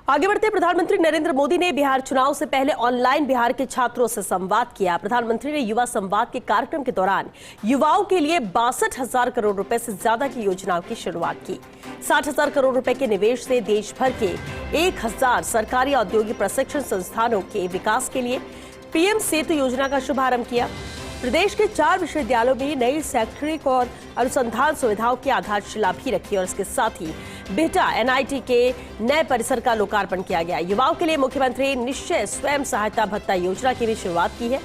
आगे बढ़ते प्रधानमंत्री नरेंद्र मोदी ने बिहार चुनाव से पहले ऑनलाइन बिहार के छात्रों से संवाद किया। प्रधानमंत्री ने युवा संवाद के कार्यक्रम के दौरान युवाओं के लिए 62,000 करोड़ रुपए से ज्यादा की योजनाओं की शुरुआत की। 60,000 करोड़ रुपए के निवेश से देश भर के 1,000 सरकारी औद्योगिक प्रशिक्षण संस्थानों के विकास के लिए पीएम सेतु योजना का शुभारंभ किया। प्रदेश के 4 विश्वविद्यालयों में नई शैक्षणिक और अनुसंधान सुविधाओं की आधारशिला भी रखी और इसके साथ ही बिहटा एनआईटी के नए परिसर का लोकार्पण किया गया। युवाओं के लिए मुख्यमंत्री निश्चय स्वयं सहायता भत्ता योजना की भी शुरुआत की है।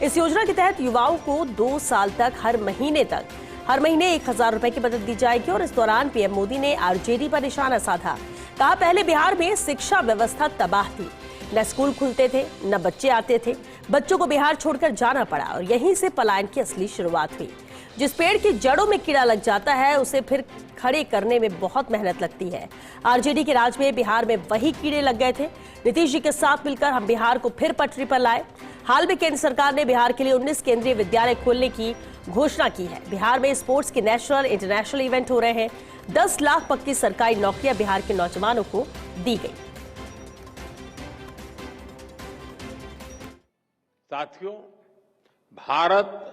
इस योजना के तहत युवाओं को 2 साल तक हर महीने 1,000 रुपए की मदद दी जाएगी और इस दौरान पीएम मोदी ने आरजेडी पर निशाना साधा। कहा, पहले बिहार में शिक्षा व्यवस्था तबाह थी, न स्कूल खुलते थे, न बच्चे आते थे, बच्चों को बिहार छोड़कर जाना पड़ा और यहीं से पलायन की असली शुरुआत हुई। जिस पेड़ की जड़ों में कीड़ा लग जाता है उसे फिर खड़े करने में बहुत मेहनत लगती है। आरजेडी के राज में बिहार में वही कीड़े लग गए थे। नीतीश जी के साथ मिलकर हम बिहार को फिर पटरी पर लाए। हाल में केंद्र सरकार ने बिहार के लिए 19 केंद्रीय विद्यालय खोलने की घोषणा की है। बिहार में स्पोर्ट्स के नेशनल इंटरनेशनल इवेंट हो रहे हैं। 10 लाख पक्की सरकारी नौकरियां बिहार के नौजवानों को दी गई। साथियों, भारत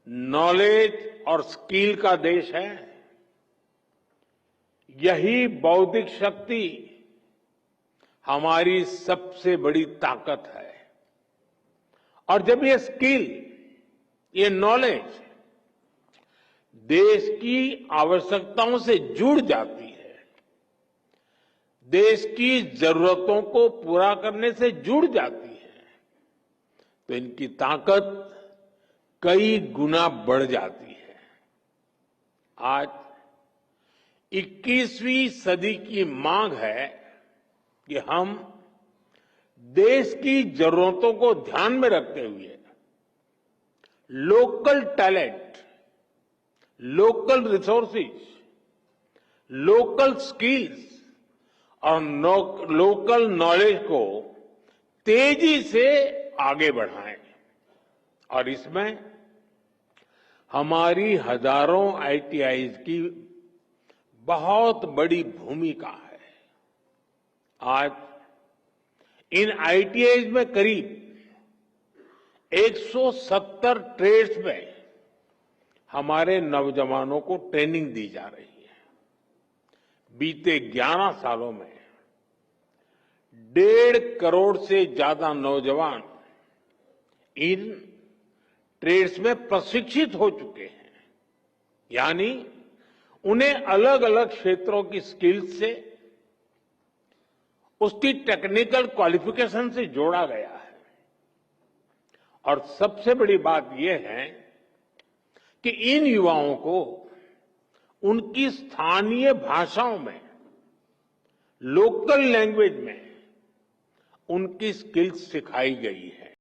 नॉलेज और स्किल का देश है। यही बौद्धिक शक्ति हमारी सबसे बड़ी ताकत है। और जब ये स्किल, ये नॉलेज देश की आवश्यकताओं से जुड़ जाती है, देश की जरूरतों को पूरा करने से जुड़ जाती है, तो इनकी ताकत कई गुना बढ़ जाती है। आज 21वीं सदी की मांग है कि हम देश की जरूरतों को ध्यान में रखते हुए local talent, local resources, local skills और लोकल नॉलेज को तेजी से आगे बढ़ाएं। और इसमें हमारी हजारों आईटीआईज की बहुत बड़ी भूमिका है। आज इन आईटीआईज में करीब 170 ट्रेड्स में हमारे नौजवानों को ट्रेनिंग दी जा रही है। बीते 11 सालों में 1.5 करोड़ से ज्यादा नौजवान इन ट्रेड्स में प्रशिक्षित हो चुके हैं। यानी उन्हें अलग अलग क्षेत्रों की स्किल्स से, उसकी टेक्निकल क्वालिफिकेशन से जोड़ा गया है। और सबसे बड़ी बात यह है कि इन युवाओं को उनकी स्थानीय भाषाओं में, लोकल लैंग्वेज में उनकी स्किल्स सिखाई गई है।